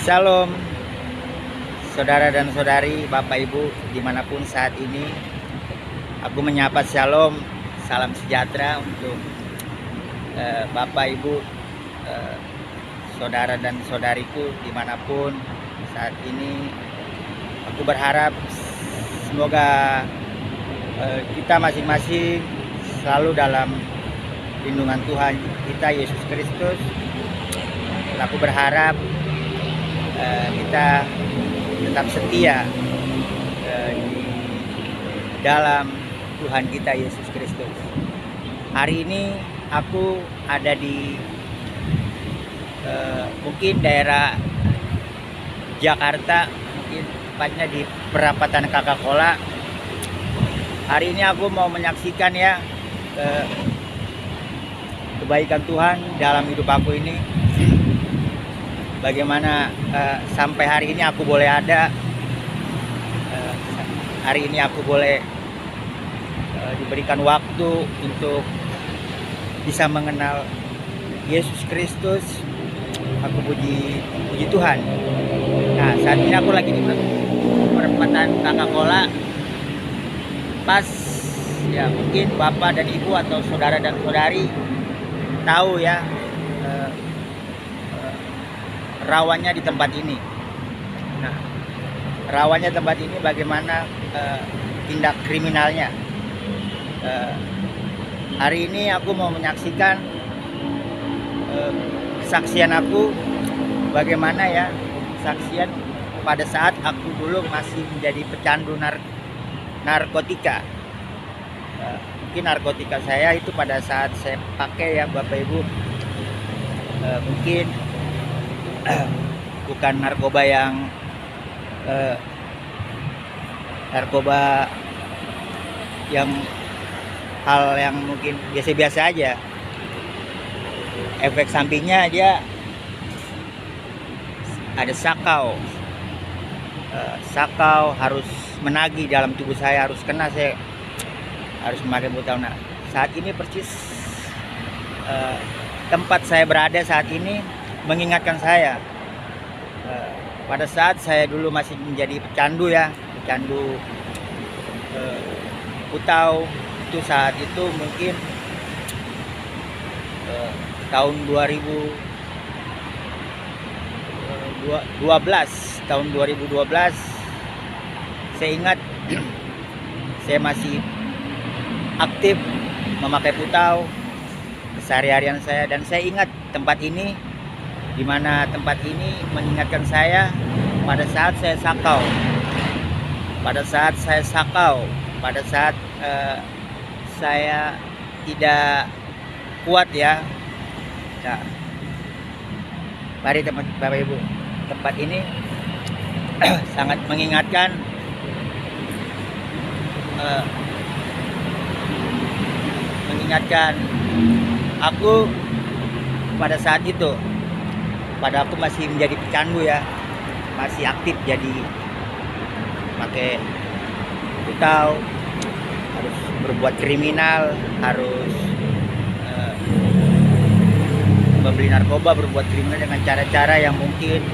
Shalom saudara dan saudari, Bapak Ibu dimanapun saat ini. Aku menyapa shalom, salam sejahtera untuk Bapak Ibu, saudara dan saudariku dimanapun saat ini. Aku berharap semoga kita masing-masing selalu dalam lindungan Tuhan kita Yesus Kristus. Aku berharap kita tetap setia di dalam Tuhan kita Yesus Kristus. Hari ini aku ada di mungkin daerah Jakarta, mungkin tepatnya di perapatan Coca-Cola. Hari ini aku mau menyaksikan ya kebaikan Tuhan dalam hidup aku ini. Bagaimana sampai hari ini aku boleh ada, hari ini aku boleh diberikan waktu untuk bisa mengenal Yesus Kristus. Aku puji Tuhan. Nah, saat ini aku lagi di perempatan Coca-Cola. Pas ya, mungkin Bapak dan Ibu atau saudara dan saudari tahu ya rawannya di tempat ini. Nah, rawannya tempat ini bagaimana tindak kriminalnya. Hari ini aku mau menyaksikan kesaksian aku, bagaimana ya kesaksian pada saat aku dulu masih menjadi pecandu narkotika. Mungkin narkotika saya itu pada saat saya pakai ya Bapak Ibu, mungkin bukan narkoba yang hal yang mungkin biasa-biasa aja. Efek sampingnya dia ada sakau, harus menagih dalam tubuh saya, harus kena, saya harus memakai botol. Nah, saat ini persis tempat saya berada saat ini mengingatkan saya pada saat saya dulu masih menjadi pecandu putau. Itu saat itu mungkin tahun 2012, saya ingat saya masih aktif memakai putau keseharian saya, dan saya ingat tempat ini, di mana tempat ini mengingatkan saya pada saat saya sakau, pada saat saya tidak kuat ya. Nah, mari Bapak Ibu, tempat ini sangat mengingatkan aku pada saat itu. Pada aku masih menjadi pecandu ya, masih aktif jadi pakai putau, harus berbuat kriminal, harus membeli narkoba, berbuat kriminal dengan cara-cara yang mungkin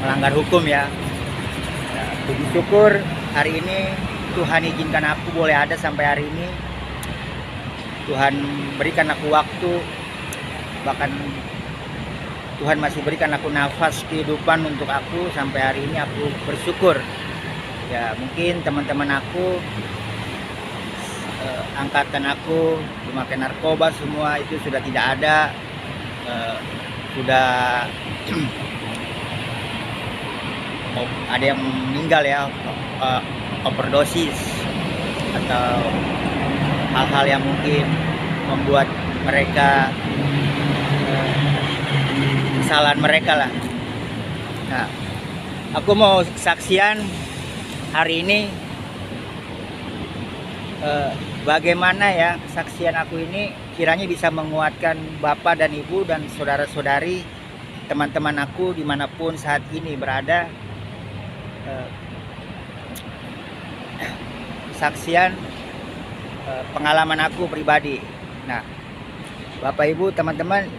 melanggar hukum ya. Nah, puji syukur hari ini Tuhan izinkan aku boleh ada sampai hari ini. Tuhan berikan aku waktu, bahkan Tuhan masih berikan aku nafas kehidupan untuk aku sampai hari ini. Aku bersyukur ya. Mungkin teman-teman aku, angkatan aku memakai narkoba semua itu sudah tidak ada, sudah ada yang meninggal ya, overdosis atau hal-hal yang mungkin membuat mereka kesalahan mereka lah. Nah, aku mau kesaksian hari ini bagaimana ya kesaksian aku ini kiranya bisa menguatkan Bapak dan Ibu dan saudara-saudari, teman-teman aku dimanapun saat ini berada. Kesaksian pengalaman aku pribadi. Nah, Bapak Ibu teman-teman,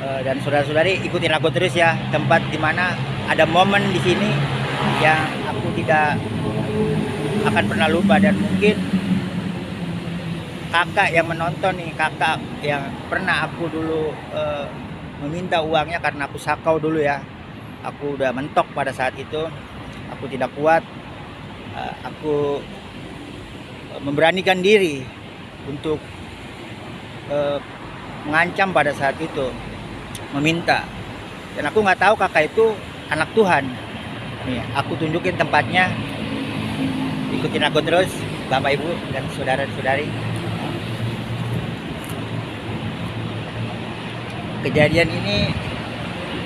Dan saudara-saudari ikutin aku terus ya, tempat dimana ada momen di sini yang aku tidak akan pernah lupa. Dan mungkin kakak yang menonton nih, kakak yang pernah aku dulu meminta uangnya karena aku sakau dulu ya, aku udah mentok pada saat itu, aku tidak kuat, aku memberanikan diri untuk mengancam pada saat itu, meminta. Dan aku nggak tahu kakak itu anak Tuhan. Nih, aku tunjukin tempatnya. Ikutin aku terus, Bapak Ibu dan saudara-saudari. Kejadian ini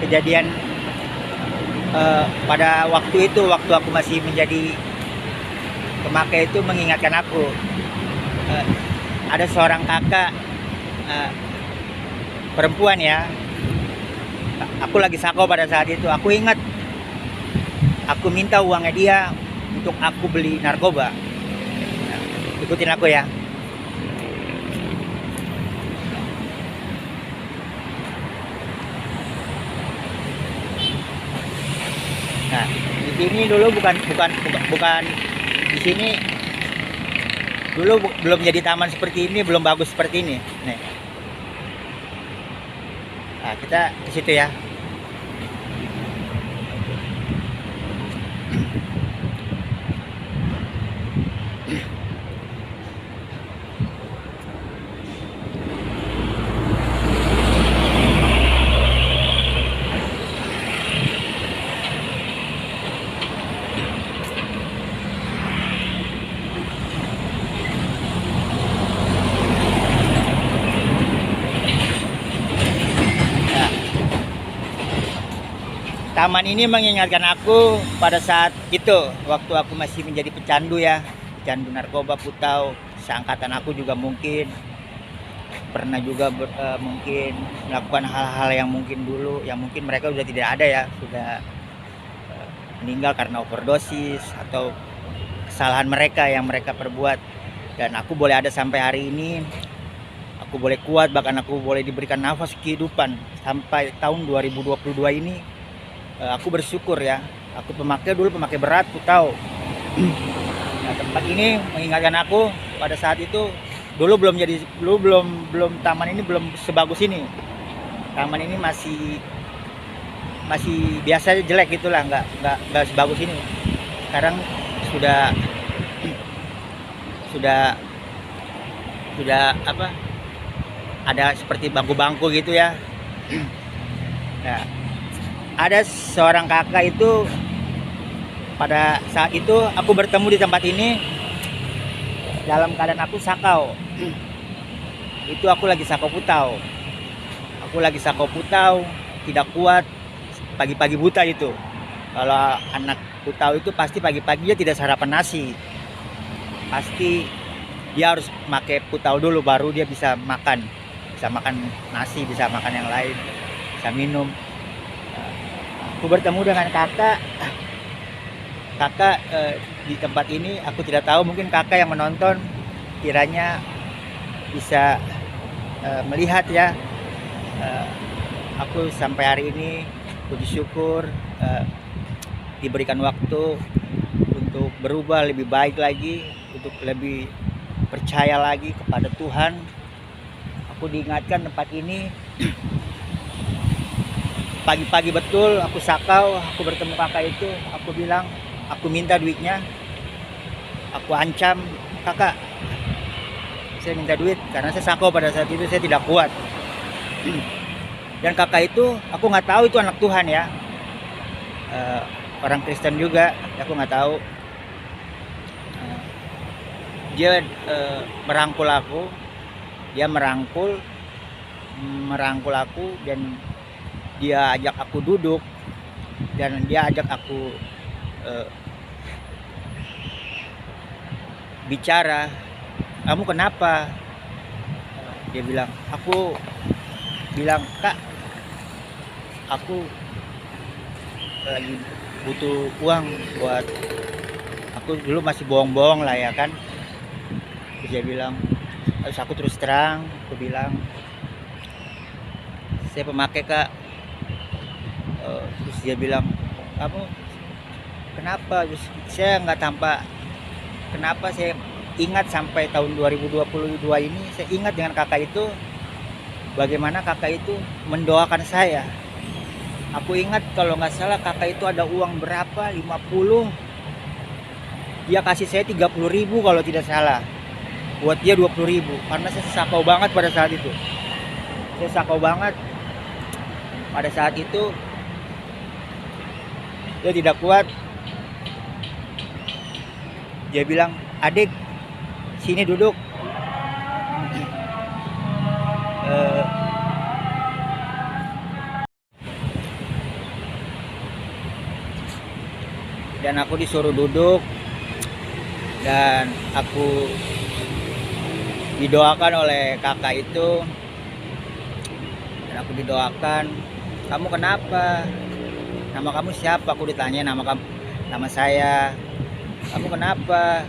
kejadian pada waktu itu, waktu aku masih menjadi pemakai, itu mengingatkan aku. Ada seorang kakak perempuan ya, aku lagi sakau pada saat itu. Aku ingat aku minta uangnya dia untuk aku beli narkoba. Ikutin aku ya. Nah, di sini dulu bukan di sini dulu belum jadi taman seperti ini, belum bagus seperti ini. Nih. Nah, kita ke situ ya. Taman ini mengingatkan aku pada saat itu, waktu aku masih menjadi pecandu ya, pecandu narkoba putau. Seangkatan aku juga mungkin pernah juga mungkin melakukan hal-hal yang mungkin dulu, yang mungkin mereka sudah tidak ada ya, sudah meninggal karena overdosis atau kesalahan mereka yang mereka perbuat. Dan aku boleh ada sampai hari ini, aku boleh kuat, bahkan aku boleh diberikan nafas kehidupan sampai tahun 2022 ini. Aku bersyukur ya. Aku dulu pemakai berat putau. Nah, tempat ini mengingatkan aku pada saat itu. Dulu belum taman ini belum sebagus ini. Taman ini masih biasa, jelek gitulah, nggak sebagus ini. Sekarang sudah apa? Ada seperti bangku-bangku gitu ya. Nah, ada seorang kakak itu, pada saat itu aku bertemu di tempat ini dalam keadaan aku sakau. Itu aku lagi sakau putau. Tidak kuat, pagi-pagi buta itu. Kalau anak putau itu pasti pagi-pagi dia tidak sarapan nasi. Pasti dia harus pakai putau dulu baru dia bisa makan. Bisa makan nasi, bisa makan yang lain, bisa minum. Aku bertemu dengan kakak di tempat ini. Aku tidak tahu, mungkin kakak yang menonton kiranya bisa melihat ya. Aku sampai hari ini puji syukur diberikan waktu untuk berubah lebih baik lagi, untuk lebih percaya lagi kepada Tuhan. Aku diingatkan tempat ini. Pagi-pagi betul aku sakau, aku bertemu kakak itu, aku bilang, aku minta duitnya, aku ancam, kakak, saya minta duit karena saya sakau pada saat itu, saya tidak kuat. Dan kakak itu, aku nggak tahu itu anak Tuhan ya, orang Kristen juga, aku nggak tahu. Dia merangkul aku, dan dia ajak aku duduk, dan dia ajak aku bicara. Kamu kenapa? Dia bilang, aku bilang, kak, aku lagi butuh uang buat, aku dulu masih bohong-bohong lah ya kan. Terus dia bilang, aku terus terang, aku bilang, saya pemakai kak. Terus dia bilang, kamu kenapa? Terus saya nggak tampak, kenapa saya ingat sampai tahun 2022 ini, saya ingat dengan kakak itu, bagaimana kakak itu mendoakan saya. Aku ingat kalau nggak salah kakak itu ada uang berapa, 50, dia kasih saya 30.000 kalau tidak salah, buat dia 20.000, karena saya sakau banget pada saat itu. Saya sakau banget pada saat itu. Dia tidak kuat, dia bilang, adik sini duduk. Dan aku disuruh duduk, dan aku didoakan oleh kakak itu. Dan aku didoakan, kamu kenapa? Nama kamu siapa? Aku ditanya nama saya. Kamu kenapa?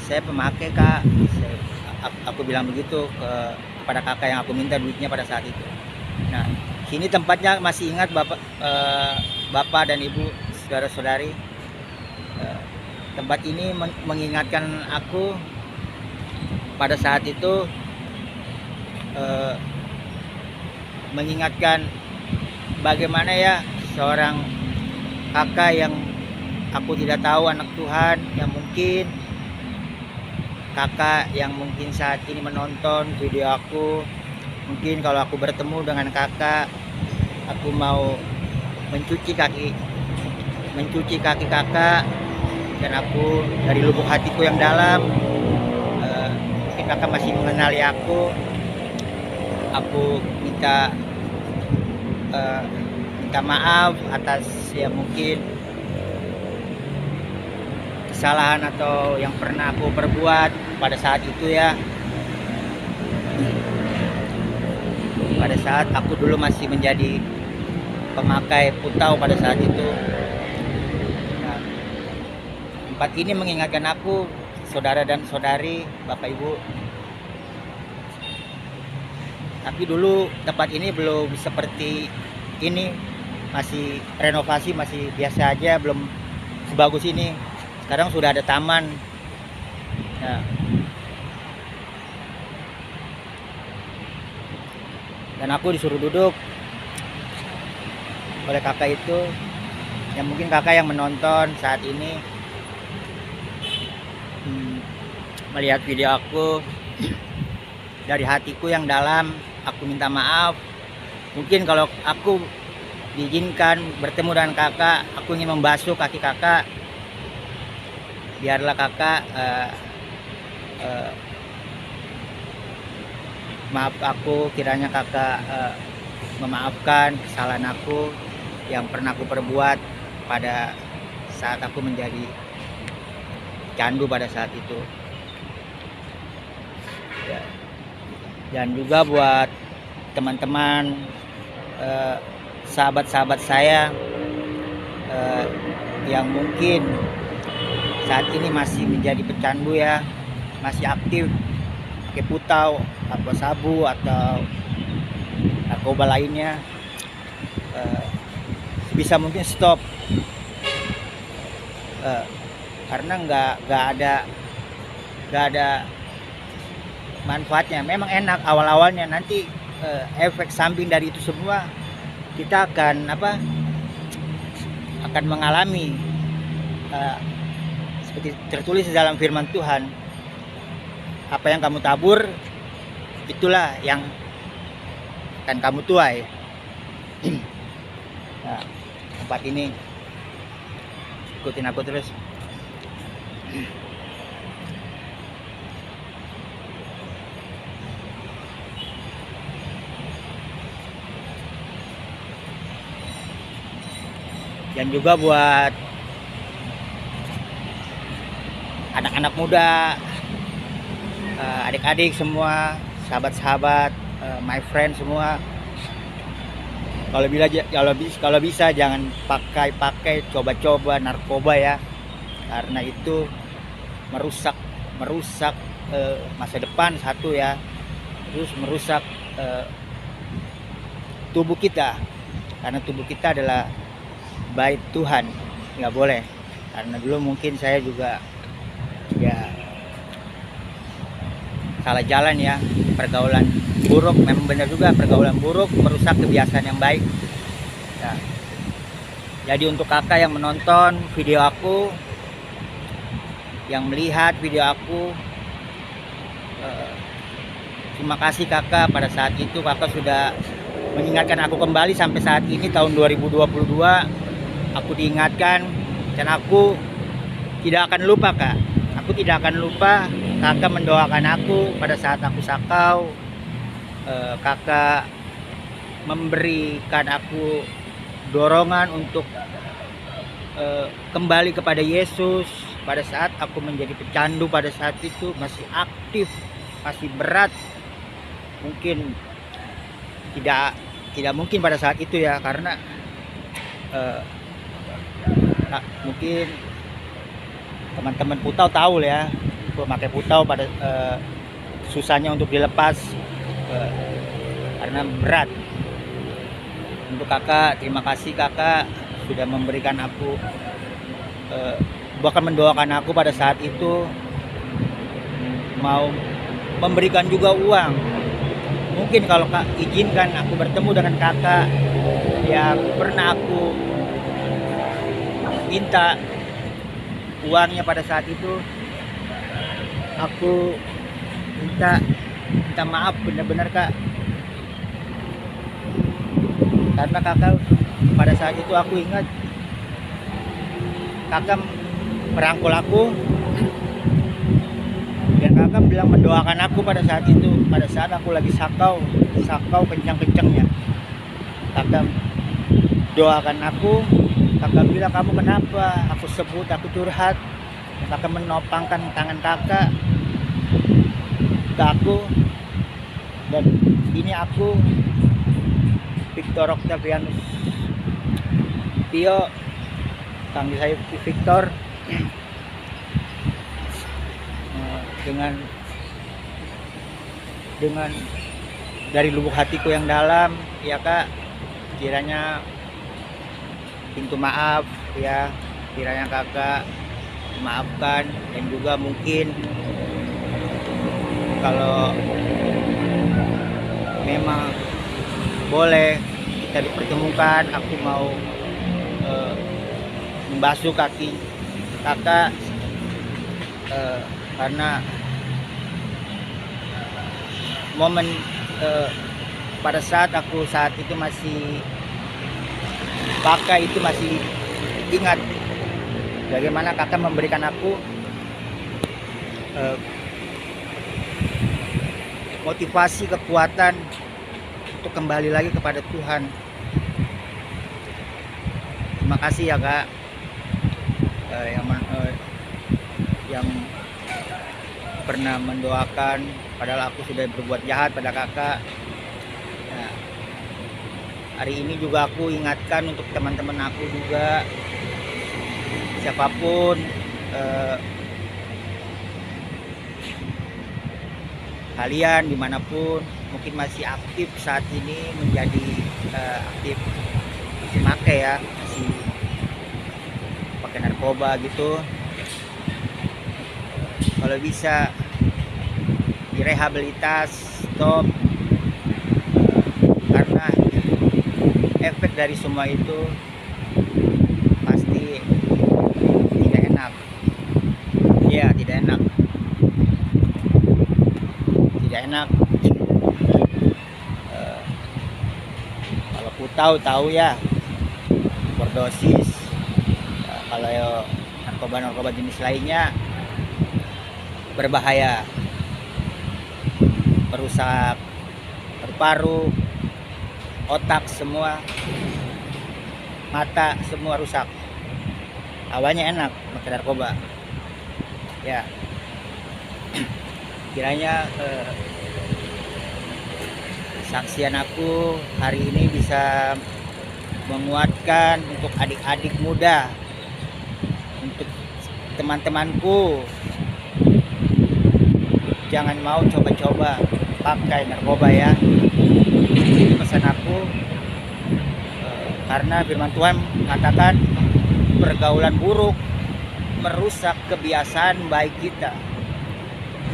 Saya pemakai kak. Aku bilang begitu kepada kakak yang aku minta duitnya pada saat itu. Nah, sini tempatnya masih ingat bapak dan ibu, saudara-saudari. Tempat ini mengingatkan aku pada saat itu, mengingatkan bagaimana ya seorang kakak yang aku tidak tahu, anak Tuhan, yang mungkin kakak yang mungkin saat ini menonton video aku. Mungkin kalau aku bertemu dengan kakak, aku mau mencuci kaki kakak, dan aku dari lubuk hatiku yang dalam, mungkin kakak masih mengenali aku minta maaf atas ya mungkin kesalahan atau yang pernah aku perbuat pada saat itu ya. Pada saat aku dulu masih menjadi pemakai putau pada saat itu. Nah, tempat ini mengingatkan aku, saudara dan saudari, bapak ibu. Tapi dulu tempat ini belum seperti ini, masih renovasi, masih biasa aja, belum sebagus ini. Sekarang sudah ada taman. Nah, dan aku disuruh duduk oleh kakak itu, yang mungkin kakak yang menonton saat ini melihat video aku, dari hatiku yang dalam aku minta maaf. Mungkin kalau aku diizinkan bertemu dengan kakak, aku ingin membasuh kaki kakak. Biarlah kakak maaf aku, kiranya kakak memaafkan kesalahan aku yang pernah aku perbuat pada saat aku menjadi candu pada saat itu ya. Dan juga buat teman-teman, sahabat-sahabat saya yang mungkin saat ini masih menjadi pecandu ya, masih aktif pakai putau atau sabu atau narkoba lainnya, bisa mungkin stop, karena nggak ada manfaatnya. Memang enak awal-awalnya, nanti efek samping dari itu semua kita akan akan mengalami seperti tertulis dalam firman Tuhan, apa yang kamu tabur itulah yang akan kamu tuai. Nah, tempat ini ikutin aku terus. Dan juga buat anak-anak muda, adik-adik semua, sahabat-sahabat, my friend semua, kalau bisa jangan pakai coba-coba narkoba ya, karena itu merusak masa depan satu ya, terus merusak tubuh kita, karena tubuh kita adalah bait Tuhan. Nggak boleh, karena dulu mungkin saya juga ya salah jalan ya, pergaulan buruk. Memang benar juga, pergaulan buruk merusak kebiasaan yang baik ya. Jadi untuk kakak yang menonton video aku, yang melihat video aku, terima kasih kakak. Pada saat itu kakak sudah mengingatkan aku kembali sampai saat ini tahun 2022 aku diingatkan, dan aku tidak akan lupa kak. Aku tidak akan lupa kakak mendoakan aku pada saat aku sakau. Kakak memberikan aku dorongan untuk kembali kepada Yesus pada saat aku menjadi pecandu. Pada saat itu masih aktif, masih berat. Mungkin tidak mungkin pada saat itu ya, karena mungkin teman-teman putau tahu ya, memakai putau pada susahnya untuk dilepas karena berat. Untuk kakak, terima kasih kakak sudah memberikan aku, bahkan mendoakan aku pada saat itu, mau memberikan juga uang. Mungkin kalau kak izinkan aku bertemu dengan kakak yang pernah aku minta uangnya pada saat itu, aku minta maaf benar-benar kak, karena kakak pada saat itu aku ingat kakak merangkul aku, dan kakak bilang mendoakan aku pada saat itu, pada saat aku lagi sakau kencang-kencangnya. Kakak doakan aku, kakak bilang kamu kenapa, aku sebut, aku curhat. Kakak menopangkan tangan kakak ke aku, dan ini aku Victor Octavianus Tio, panggil saya Victor, dengan dari lubuk hatiku yang dalam ya kak, kiranya pintu maaf ya, kiranya kakak maafkan. Dan juga mungkin kalau memang boleh kita dipertemukan, aku mau membasuh kaki kakak, karena momen pada saat aku saat itu masih pakai itu, masih ingat bagaimana kakak memberikan aku motivasi, kekuatan untuk kembali lagi kepada Tuhan. Terima kasih ya kak, yang pernah mendoakan padahal aku sudah berbuat jahat pada kakak. Nah, hari ini juga aku ingatkan untuk teman-teman aku juga, siapapun kalian dimanapun mungkin masih aktif saat ini menjadi aktif, masih pakai ya, masih pakai narkoba gitu, kalau bisa direhabilitas, stop, karena efek dari semua itu pasti tidak enak ya, tidak enak kalau ku tahu ya, overdosis, kalau narkoba jenis lainnya berbahaya, merusak paru-paru, otak semua, mata semua rusak. Awalnya enak pakai narkoba ya, kiranya saksian aku hari ini bisa menguatkan untuk adik-adik muda, untuk teman-temanku, jangan mau coba-coba pakai narkoba ya. Ini pesan aku, Karena firman Tuhan mengatakan pergaulan buruk merusak kebiasaan baik kita.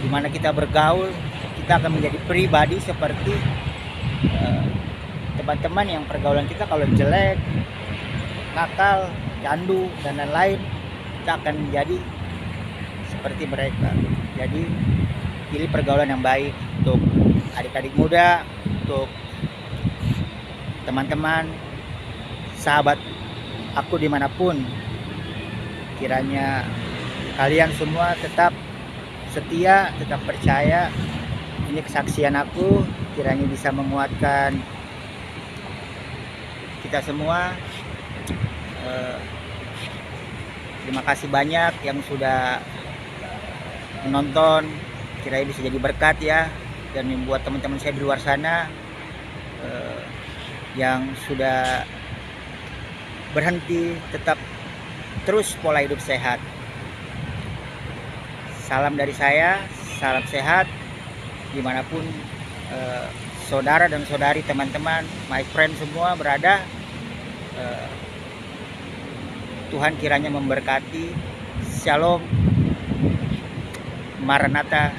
Dimana kita bergaul, kita akan menjadi pribadi seperti teman-teman yang pergaulan kita kalau jelek, nakal, candu, dan lain-lain, kita akan menjadi seperti mereka. Jadi pilih pergaulan yang baik untuk adik-adik muda, untuk teman-teman, sahabat aku dimanapun. Kiranya kalian semua tetap setia, tetap percaya. Ini kesaksian aku, kiranya bisa menguatkan kita semua. Terima kasih banyak yang sudah menonton, kiranya bisa jadi berkat ya, dan membuat teman-teman saya di luar sana yang sudah berhenti tetap terus pola hidup sehat. Salam dari saya, salam sehat dimanapun saudara dan saudari, teman-teman, my friend semua berada. Tuhan kiranya memberkati. Shalom, Maranatha.